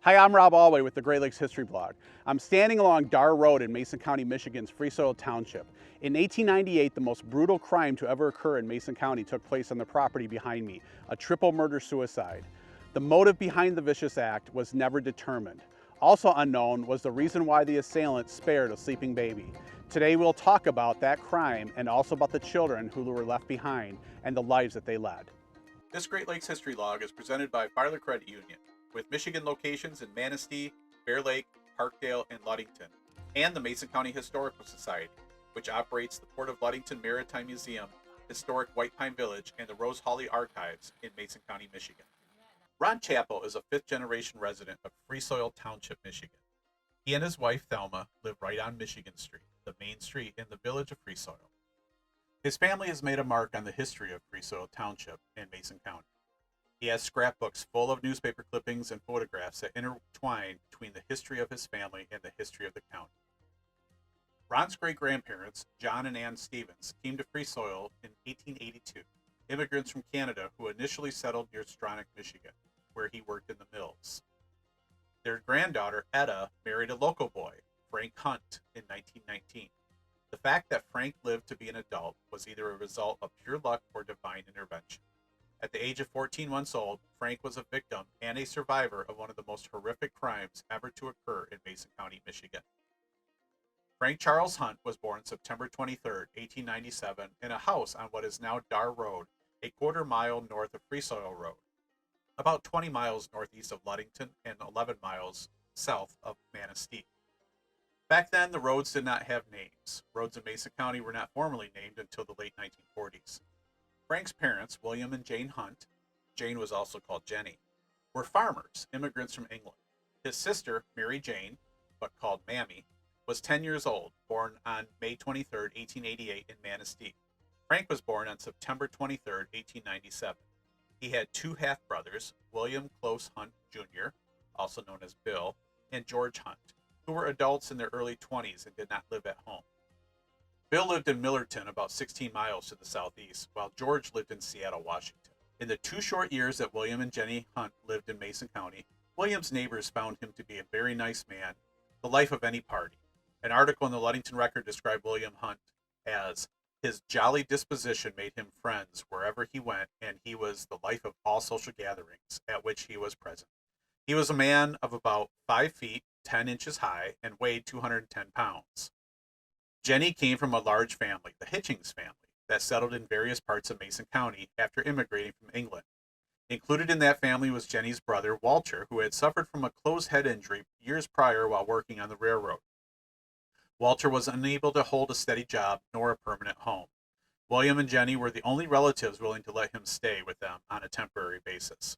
Hi, I'm Rob Alway with the Great Lakes History Blog. I'm standing along Dar Road in Mason County, Michigan's Soil Township. In 1898, the most brutal crime to ever occur in Mason County took place on the property behind me, a triple murder-suicide. The motive behind the vicious act was never determined. Also unknown was the reason why the assailant spared a sleeping baby. Today we'll talk about that crime and also about the children who were left behind and the lives that they led. This Great Lakes History Log is presented by Filer Credit Union, with Michigan locations in Manistee, Bear Lake, Parkdale, and Ludington, and the Mason County Historical Society, which operates the Port of Ludington Maritime Museum, historic White Pine Village, and the Rose Hawley Archives in Mason County, Michigan. Ron Chappell is a fifth-generation resident of Soil Township, Michigan. He and his wife, Thelma, live right on Michigan Street, the main street in the village of Soil. His family has made a mark on the history of Soil Township and Mason County. He has scrapbooks full of newspaper clippings and photographs that intertwine between the history of his family and the history of the county. Ron's great-grandparents, John and Ann Stevens, came to Soil in 1882, immigrants from Canada who initially settled near Stronach, Michigan, where he worked in the mills. Their granddaughter, Etta, married a local boy, Frank Hunt, in 1919. The fact that Frank lived to be an adult was either a result of pure luck or divine intervention. At the age of 14 months old, Frank was a victim and a survivor of one of the most horrific crimes ever to occur in Mason County, Michigan. Frank Charles Hunt was born September 23, 1897, in a house on what is now Dar Road, a quarter-mile north of Soil Road, about 20 miles northeast of Ludington and 11 miles south of Manistee. Back then, the roads did not have names. Roads in Mason County were not formally named until the late 1940s. Frank's parents, William and Jane Hunt, Jane was also called Jenny, were farmers, immigrants from England. His sister, Mary Jane, but called Mammy, was 10 years old, born on May 23, 1888 in Manistee. Frank was born on September 23, 1897. He had two half-brothers, William Close Hunt Jr., also known as Bill, and George Hunt, who were adults in their early 20s and did not live at home. Bill lived in Millerton, about 16 miles to the southeast, while George lived in Seattle, Washington. In the 2 short years that William and Jenny Hunt lived in Mason County, William's neighbors found him to be a very nice man, the life of any party. An article in the Ludington Record described William Hunt as, "His jolly disposition made him friends wherever he went, and he was the life of all social gatherings at which he was present. He was a man of about 5 feet, 10 inches high, and weighed 210 pounds. Jenny came from a large family, the Hitchings family, that settled in various parts of Mason County after immigrating from England. Included in that family was Jenny's brother, Walter, who had suffered from a closed head injury years prior while working on the railroad. Walter was unable to hold a steady job nor a permanent home. William and Jenny were the only relatives willing to let him stay with them on a temporary basis.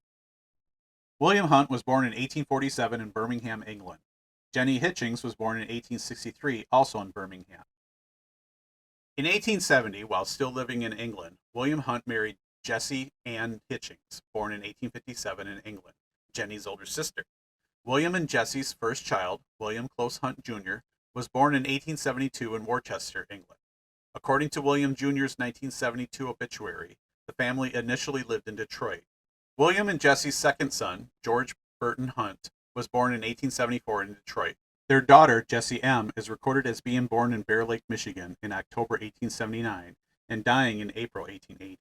William Hunt was born in 1847 in Birmingham, England. Jenny Hitchings was born in 1863, also in Birmingham. In 1870, while still living in England, William Hunt married Jessie Ann Hitchings, born in 1857 in England, Jenny's older sister. William and Jessie's first child, William Close Hunt Jr., was born in 1872 in Worcester, England. According to William Jr.'s 1972 obituary, the family initially lived in Detroit. William and Jessie's second son, George Burton Hunt, was born in 1874 in Detroit. Their daughter, Jessie M., is recorded as being born in Bear Lake, Michigan in October 1879 and dying in April 1880.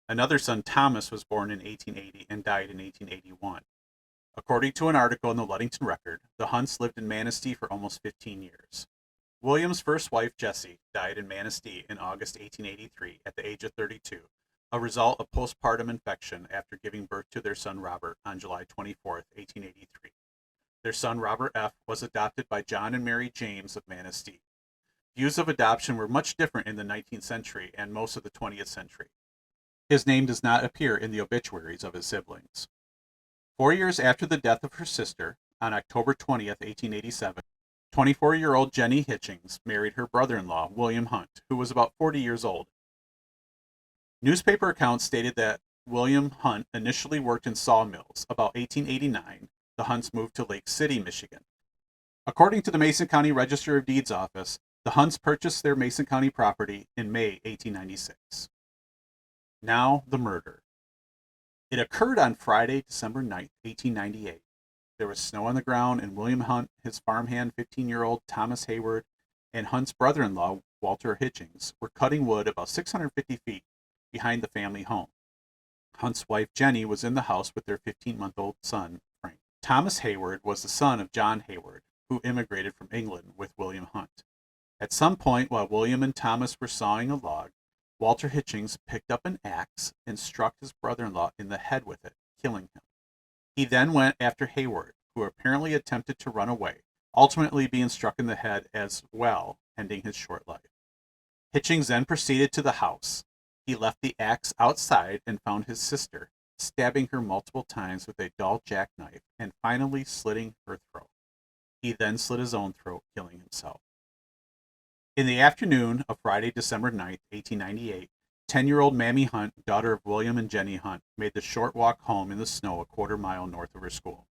Another son, Thomas, was born in 1880 and died in 1881. According to an article in the Ludington Record, the Hunts lived in Manistee for almost 15 years. William's first wife, Jessie, died in Manistee in August 1883 at the age of 32, a result of postpartum infection after giving birth to their son Robert on July 24, 1883. Their son, Robert F., was adopted by John and Mary James of Manistee. Views of adoption were much different in the 19th century and most of the 20th century. His name does not appear in the obituaries of his siblings. 4 years after the death of her sister, on October 20, 1887, 24-year-old Jenny Hitchings married her brother-in-law, William Hunt, who was about 40 years old. Newspaper accounts stated that William Hunt initially worked in sawmills. About 1889, the Hunts moved to Lake City, Michigan. According to the Mason County Register of Deeds office, the Hunts purchased their Mason County property in May 1896. Now, the murder. It occurred on Friday, December 9, 1898. There was snow on the ground, and William Hunt, his farmhand 15-year-old Thomas Hayward, and Hunt's brother-in-law, Walter Hitchings, were cutting wood about 650 feet behind the family home. Hunt's wife, Jenny, was in the house with their 15-month-old son, Frank. Thomas Hayward was the son of John Hayward, who immigrated from England with William Hunt. At some point while William and Thomas were sawing a log, Walter Hitchings picked up an axe and struck his brother-in-law in the head with it, killing him. He then went after Hayward, who apparently attempted to run away, ultimately being struck in the head as well, ending his short life. Hitchings then proceeded to the house. He left the axe outside and found his sister, stabbing her multiple times with a dull jackknife and finally slitting her throat. He then slit his own throat, killing himself. In the afternoon of Friday, December 9th, 1898, 10-year-old Mamie Hunt, daughter of William and Jenny Hunt, made the short walk home in the snow a quarter-mile north of her school.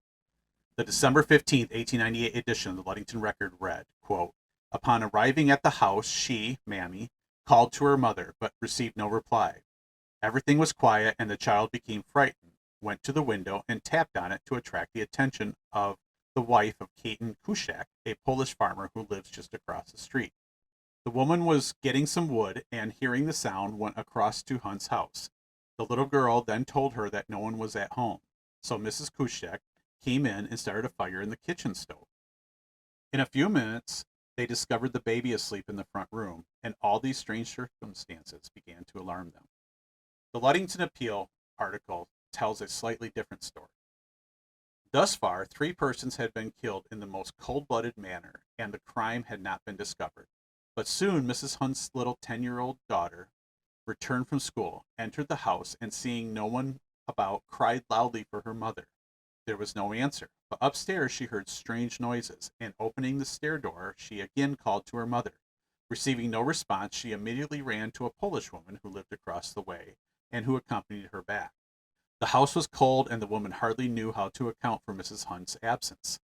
The December 15th, 1898 edition of the Ludington Record read, quote, "Upon arriving at the house, she, Mamie, called to her mother, but received no reply. Everything was quiet, and the child became frightened, went to the window, and tapped on it to attract the attention of the wife of Caton Kushak, a Polish farmer who lives just across the street. The woman was getting some wood, and hearing the sound, went across to Hunt's house. The little girl then told her that no one was at home, so Mrs. Kushak came in and started a fire in the kitchen stove. In a few minutes, they discovered the baby asleep in the front room, and all these strange circumstances began to alarm them." The Ludington Appeal article tells a slightly different story. Thus far, 3 persons had been killed in the most cold-blooded manner, and the crime had not been discovered. But soon Mrs. Hunt's little 10-year-old daughter returned from school, entered the house, and seeing no one about, cried loudly for her mother. There was no answer, but upstairs she heard strange noises, and opening the stair door, she again called to her mother. Receiving no response, she immediately ran to a Polish woman who lived across the way, and who accompanied her back. The house was cold, and the woman hardly knew how to account for Mrs. Hunt's absence.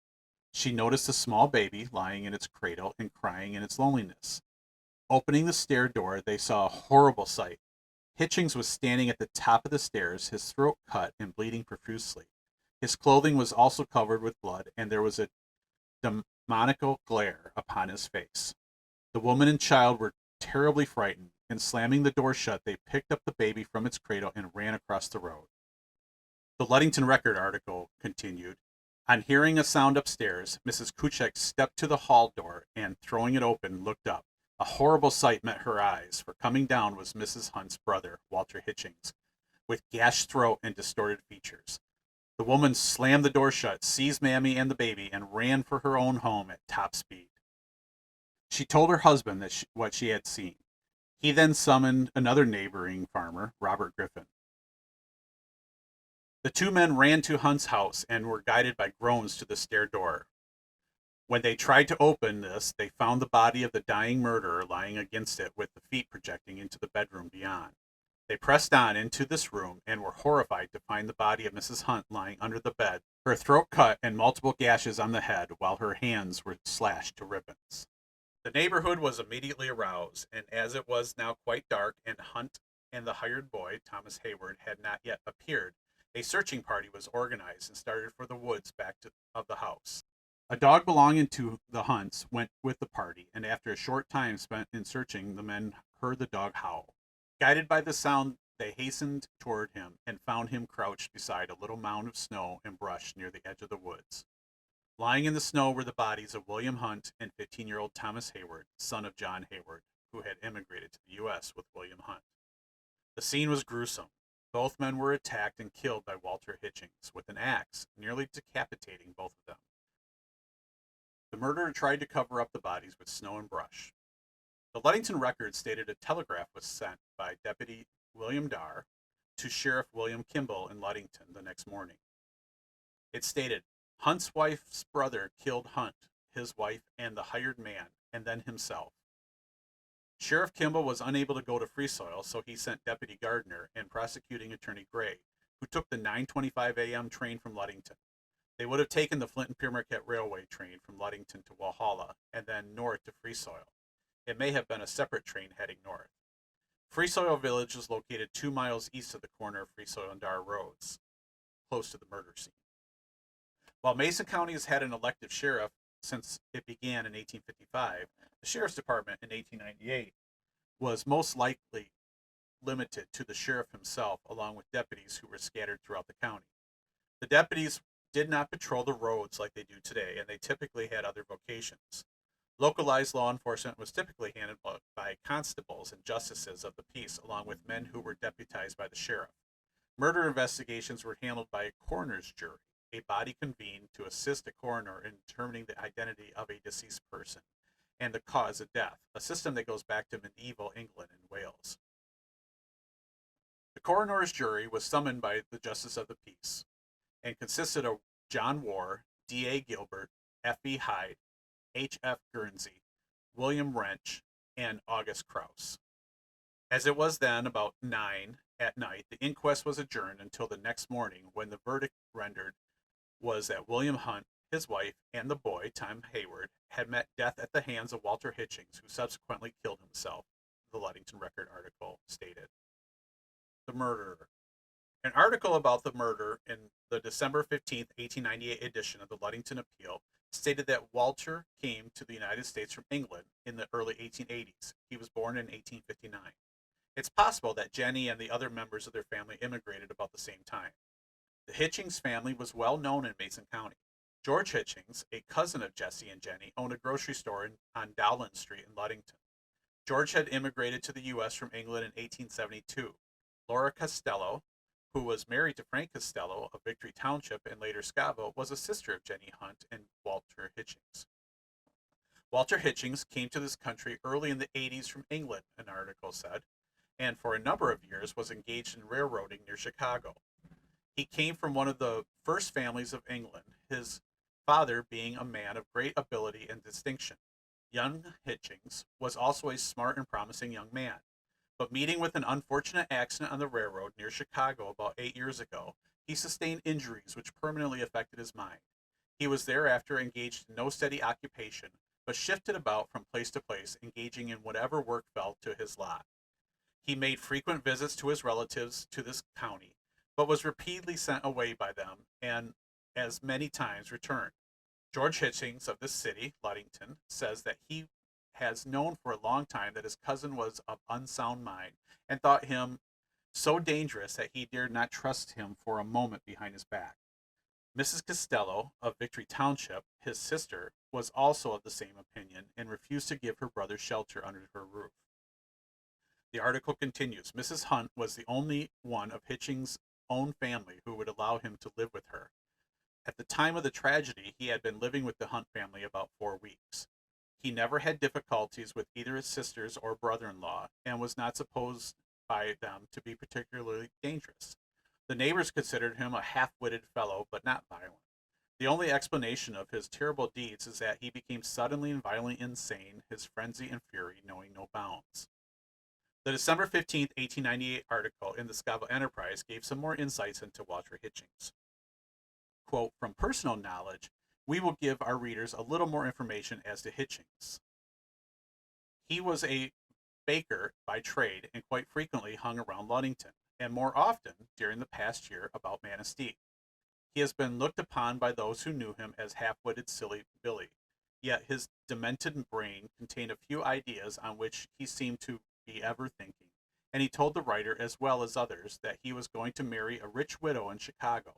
She noticed a small baby lying in its cradle and crying in its loneliness. Opening the stair door, they saw a horrible sight. Hitchings was standing at the top of the stairs, his throat cut and bleeding profusely. His clothing was also covered with blood, and there was a demoniacal glare upon his face. The woman and child were terribly frightened, and slamming the door shut, they picked up the baby from its cradle and ran across the road. The Ludington Record article continued, "On hearing a sound upstairs, Mrs. Kuchek stepped to the hall door and, throwing it open, looked up. A horrible sight met her eyes, for coming down was Mrs. Hunt's brother, Walter Hitchings, with gashed throat and distorted features. The woman slammed the door shut, seized Mammy and the baby, and ran for her own home at top speed. She told her husband what she had seen. He then summoned another neighboring farmer, Robert Griffin. The 2 men ran to Hunt's house and were guided by groans to the stair door. When they tried to open this, they found the body of the dying murderer lying against it with the feet projecting into the bedroom beyond. They pressed on into this room and were horrified to find the body of Mrs. Hunt lying under the bed, her throat cut and multiple gashes on the head, while her hands were slashed to ribbons. The neighborhood was immediately aroused, and as it was now quite dark and Hunt and the hired boy, Thomas Hayward, had not yet appeared, a searching party was organized and started for the woods back of the house. A dog belonging to the Hunts went with the party, and after a short time spent in searching, the men heard the dog howl. Guided by the sound, they hastened toward him and found him crouched beside a little mound of snow and brush near the edge of the woods. Lying in the snow were the bodies of William Hunt and 15-year-old Thomas Hayward, son of John Hayward, who had immigrated to the U.S. with William Hunt. The scene was gruesome. Both men were attacked and killed by Walter Hitchings with an axe, nearly decapitating both of them. The murderer tried to cover up the bodies with snow and brush. The Ludington Record stated a telegraph was sent by Deputy William Darr to Sheriff William Kimball in Ludington the next morning. It stated, "Hunt's wife's brother killed Hunt, his wife, and the hired man, and then himself." Sheriff Kimball was unable to go to Free Soil, so he sent Deputy Gardner and Prosecuting Attorney Gray, who took the 9:25 a.m. train from Ludington. They would have taken the Flint and Pere Marquette Railway train from Ludington to Walhalla and then north to Free Soil. It may have been a separate train heading north. Free Soil Village is located 2 miles east of the corner of Free Soil and Darr Roads, close to the murder scene. While Mason County has had an elected sheriff since it began in 1855, the Sheriff's Department in 1898 was most likely limited to the sheriff himself, along with deputies who were scattered throughout the county. The deputies did not patrol the roads like they do today, and they typically had other vocations. Localized law enforcement was typically handled by constables and justices of the peace, along with men who were deputized by the sheriff. Murder investigations were handled by a coroner's jury, a body convened to assist a coroner in determining the identity of a deceased person and the cause of death, a system that goes back to medieval England and Wales. The coroner's jury was summoned by the justice of the peace and consisted of John Warr, D.A. Gilbert, F.E. Hyde, H.F. Guernsey, William Wrench, and August Krause. As it was then about 9 at night, the inquest was adjourned until the next morning, when the verdict rendered was that William Hunt, his wife, and the boy, Tom Hayward, had met death at the hands of Walter Hitchings, who subsequently killed himself, the Ludington Record article stated. The murderer. An article about the murder in the December 15th, 1898 edition of the Ludington Appeal stated that Walter came to the United States from England in the early 1880s. He was born in 1859. It's possible that Jenny and the other members of their family immigrated about the same time. The Hitchings family was well known in Mason County. George Hitchings, a cousin of Jesse and Jenny, owned a grocery store on Dowland Street in Ludington. George had immigrated to the U.S. from England in 1872. Laura Costello, who was married to Frank Costello of Victory Township and later Scavo, was a sister of Jenny Hunt and Walter Hitchings. Walter Hitchings came to this country early in the 80s from England, an article said, and for a number of years was engaged in railroading near Chicago. He came from one of the first families of England, his father being a man of great ability and distinction. Young Hitchings was also a smart and promising young man, but meeting with an unfortunate accident on the railroad near Chicago about 8 years ago, he sustained injuries which permanently affected his mind. He was thereafter engaged in no steady occupation, but shifted about from place to place, engaging in whatever work fell to his lot. He made frequent visits to his relatives to this county, but was repeatedly sent away by them, and as many times returned. George Hitchings of this city, Ludington, says that he has known for a long time that his cousin was of unsound mind, and thought him so dangerous that he dared not trust him for a moment behind his back. Mrs. Costello of Victory Township, his sister, was also of the same opinion, and refused to give her brother shelter under her roof. The article continues, Mrs. Hunt was the only one of Hitchings' own family who would allow him to live with her. At the time of the tragedy, he had been living with the Hunt family about 4 weeks. He never had difficulties with either his sisters or brother-in-law, and was not supposed by them to be particularly dangerous. The neighbors considered him a half-witted fellow, but not violent. The only explanation of his terrible deeds is that he became suddenly and violently insane, his frenzy and fury knowing no bounds. The December 15th, 1898 article in the Scavo Enterprise gave some more insights into Walter Hitchings. Quote, from personal knowledge, we will give our readers a little more information as to Hitchings. He was a baker by trade and quite frequently hung around Ludington, and more often during the past year about Manistee. He has been looked upon by those who knew him as half-witted silly Billy, yet his demented brain contained a few ideas on which he seemed to be ever thinking, and he told the writer as well as others that he was going to marry a rich widow in Chicago,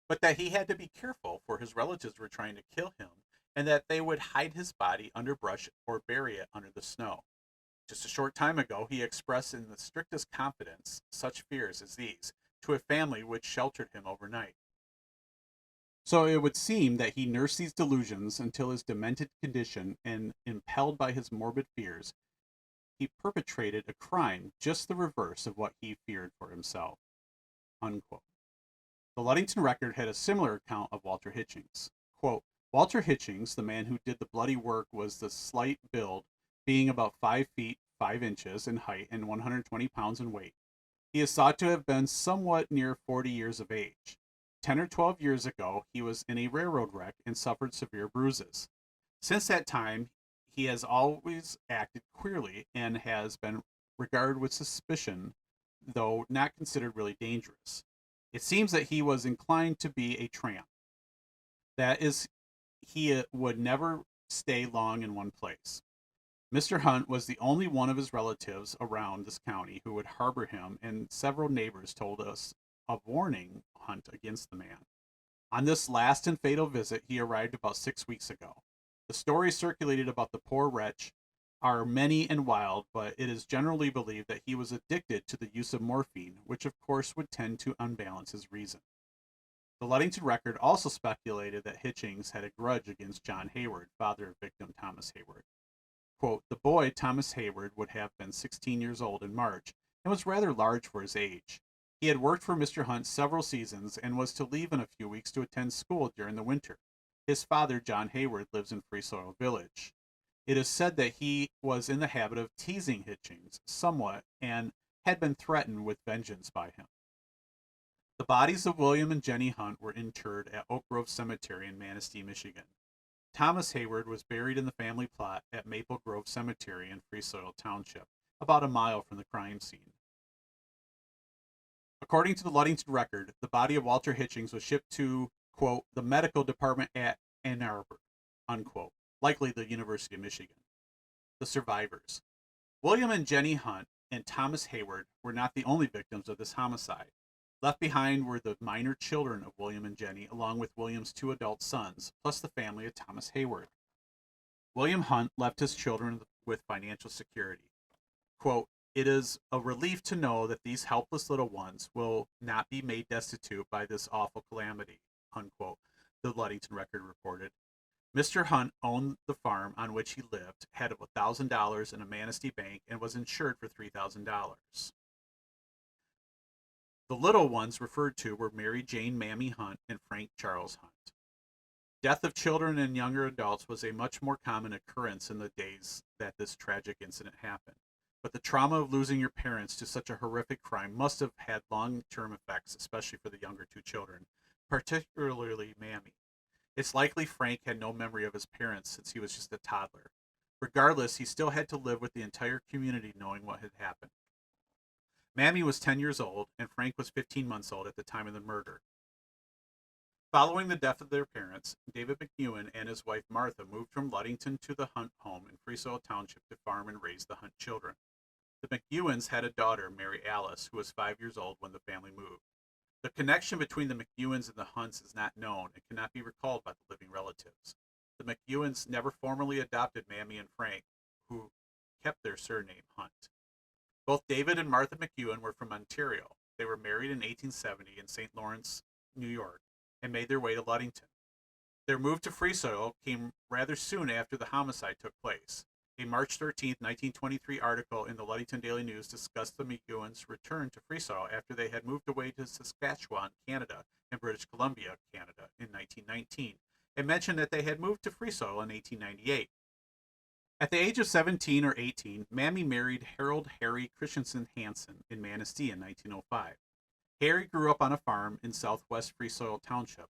but that he had to be careful, for his relatives were trying to kill him, and that they would hide his body under brush or bury it under the snow. Just a short time ago, he expressed in the strictest confidence such fears as these to a family which sheltered him overnight. So it would seem that he nursed these delusions until his demented condition, and impelled by his morbid fears, he perpetrated a crime just the reverse of what he feared for himself. Unquote. The Ludington Record had a similar account of Walter Hitchings. Quote, Walter Hitchings, the man who did the bloody work, was the slight build, being about 5 feet 5 inches in height and 120 pounds in weight. He is thought to have been somewhat near 40 years of age. 10 or 12 years ago, he was in a railroad wreck and suffered severe bruises. Since that time, he has always acted queerly and has been regarded with suspicion, though not considered really dangerous. It seems that he was inclined to be a tramp. That is, he would never stay long in one place. Mr. Hunt was the only one of his relatives around this county who would harbor him, and several neighbors told us of warning Hunt against the man. On this last and fatal visit, he arrived about 6 weeks ago. The stories circulated about the poor wretch are many and wild, but it is generally believed that he was addicted to the use of morphine, which of course would tend to unbalance his reason. The Ludington Record also speculated that Hitchings had a grudge against John Hayward, father of victim Thomas Hayward. Quote, the boy, Thomas Hayward, would have been 16 years old in March and was rather large for his age. He had worked for Mr. Hunt several seasons and was to leave in a few weeks to attend school during the winter. His father, John Hayward, lives in Free Soil Village. It is said that he was in the habit of teasing Hitchings somewhat and had been threatened with vengeance by him. The bodies of William and Jenny Hunt were interred at Oak Grove Cemetery in Manistee, Michigan. Thomas Hayward was buried in the family plot at Maple Grove Cemetery in Free Soil Township, about a mile from the crime scene. According to the Ludington Record, the body of Walter Hitchings was shipped to, quote, the medical department at Ann Arbor, unquote, likely the University of Michigan. The survivors. William and Jenny Hunt and Thomas Hayward were not the only victims of this homicide. Left behind were the minor children of William and Jenny, along with William's 2 adult sons, plus the family of Thomas Hayward. William Hunt left his children with financial security. Quote, it is a relief to know that these helpless little ones will not be made destitute by this awful calamity, unquote, the Ludington Record reported. Mr. Hunt owned the farm on which he lived, had $1,000 in a Manistee bank, and was insured for $3,000. The little ones referred to were Mary Jane Mammy Hunt and Frank Charles Hunt. Death of children and younger adults was a much more common occurrence in the days that this tragic incident happened. But the trauma of losing your parents to such a horrific crime must have had long-term effects, especially for the younger 2 children, particularly Mammy. It's likely Frank had no memory of his parents since he was just a toddler. Regardless, he still had to live with the entire community knowing what had happened. Mammy was 10 years old, and Frank was 15 months old at the time of the murder. Following the death of their parents, David McEwen and his wife Martha moved from Ludington to the Hunt home in Free Soil Township to farm and raise the Hunt children. The McEwens had a daughter, Mary Alice, who was 5 years old when the family moved. The connection between the McEwens and the Hunts is not known and cannot be recalled by the living relatives. The McEwens never formally adopted Mammy and Frank, who kept their surname Hunt. Both David and Martha McEwen were from Ontario. They were married in 1870 in St. Lawrence, New York, and made their way to Ludington. Their move to Free Soil came rather soon after the homicide took place. A March 13, 1923 article in the Ludington Daily News discussed the McEwens' return to Free Soil after they had moved away to Saskatchewan, Canada, and British Columbia, Canada, in 1919, and mentioned that they had moved to Free Soil in 1898. At the age of 17 or 18, Mammy married Harold Harry Christensen Hansen in Manistee in 1905. Harry grew up on a farm in southwest Free Soil Township,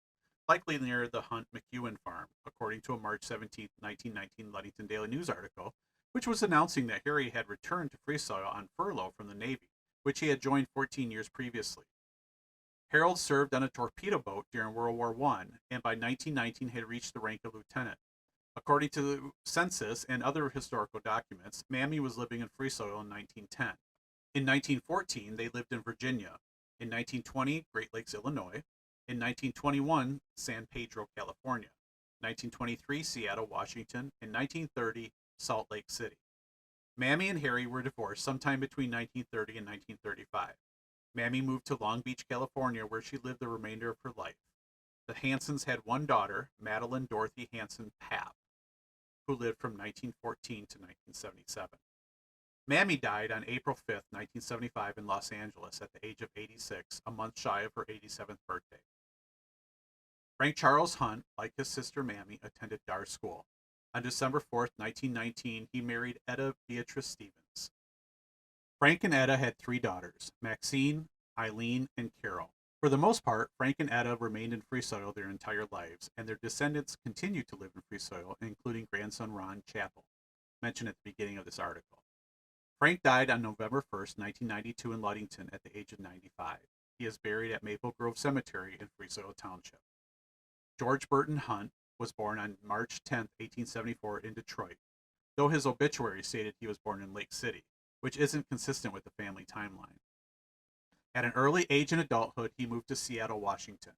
likely near the Hunt McEwen farm, according to a March 17, 1919 Ludington Daily News article, which was announcing that Harry had returned to Free Soil on furlough from the Navy, which he had joined 14 years previously. Harold served on a torpedo boat during World War I, and by 1919 had reached the rank of lieutenant. According to the census and other historical documents, Mammy was living in Free Soil in 1910. In 1914, they lived in Virginia. In 1920, Great Lakes, Illinois. In 1921, San Pedro, California. 1923, Seattle, Washington. In 1930, Salt Lake City. Mammy and Harry were divorced sometime between 1930 and 1935. Mammy moved to Long Beach, California, where she lived the remainder of her life. The Hansons had one daughter, Madeline Dorothy Hanson Papp, who lived from 1914 to 1977. Mammy died on April 5, 1975 in Los Angeles at the age of 86, a month shy of her 87th birthday. Frank Charles Hunt, like his sister Mammy, attended Dar School. On December 4, 1919, he married Etta Beatrice Stevens. Frank and Etta had 3 daughters, Maxine, Eileen, and Carol. For the most part, Frank and Etta remained in Free Soil their entire lives, and their descendants continue to live in Free Soil, including grandson Ron Chappell, mentioned at the beginning of this article. Frank died on November 1, 1992 in Ludington at the age of 95. He is buried at Maple Grove Cemetery in Soil Township. George Burton Hunt was born on March 10, 1874 in Detroit, though his obituary stated he was born in Lake City, which isn't consistent with the family timeline. At an early age in adulthood, he moved to Seattle, Washington.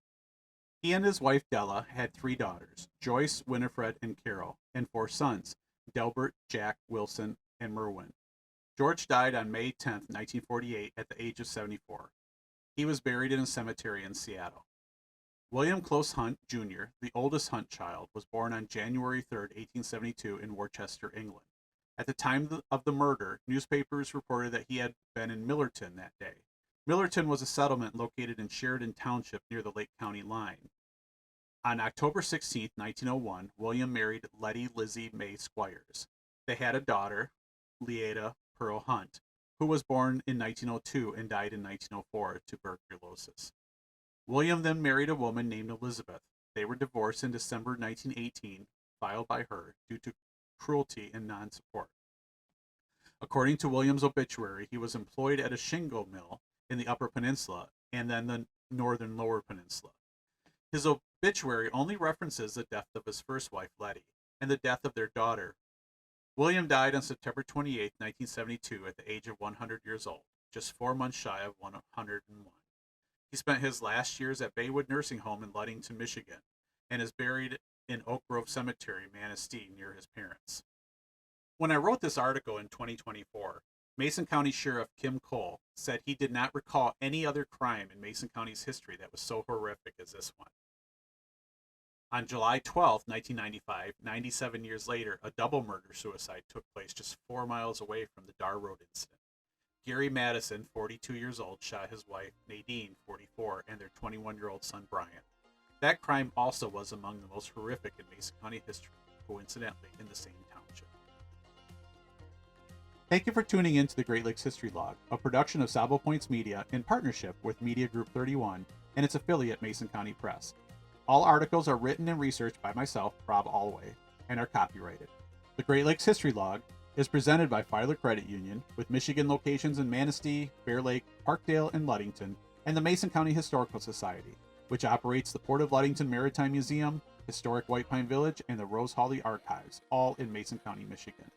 He and his wife Della had 3 daughters, Joyce, Winifred, and Carol, and 4 sons, Delbert, Jack, Wilson, and Merwin. George died on May 10, 1948, at the age of 74. He was buried in a cemetery in Seattle. William Close Hunt, Jr., the oldest Hunt child, was born on January 3, 1872, in Worcester, England. At the time of the murder, newspapers reported that he had been in Millerton that day. Millerton was a settlement located in Sheridan Township near the Lake County line. On October 16, 1901, William married Letty Lizzie May Squires. They had a daughter, Leada Pearl Hunt, who was born in 1902 and died in 1904 to tuberculosis. William then married a woman named Elizabeth. They were divorced in December 1918, filed by her due to cruelty and non-support. According to William's obituary, he was employed at a shingle mill in the Upper Peninsula and then the Northern Lower Peninsula. His obituary only references the death of his first wife, Letty, and the death of their daughter. William died on September 28, 1972, at the age of 100 years old, just 4 months shy of 101. He spent his last years at Baywood Nursing Home in Ludington, Michigan, and is buried in Oak Grove Cemetery, Manistee, near his parents. When I wrote this article in 2024, Mason County Sheriff Kim Cole said he did not recall any other crime in Mason County's history that was so horrific as this one. On July 12, 1995, 97 years later, a double murder-suicide took place just 4 miles away from the Dar Road incident. Gary Madison, 42 years old, shot his wife, Nadine, 44, and their 21-year-old son, Brian. That crime also was among the most horrific in Mason County history, coincidentally in the same township. Thank you for tuning in to the Great Lakes History Log, a production of Salvo Points Media in partnership with Media Group 31 and its affiliate Mason County Press. All articles are written and researched by myself, Rob Allway, and are copyrighted. The Great Lakes History Log is presented by Filer Credit Union, with Michigan locations in Manistee, Bear Lake, Parkdale, and Ludington, and the Mason County Historical Society, which operates the Port of Ludington Maritime Museum, Historic White Pine Village, and the Rose Hawley Archives, all in Mason County, Michigan.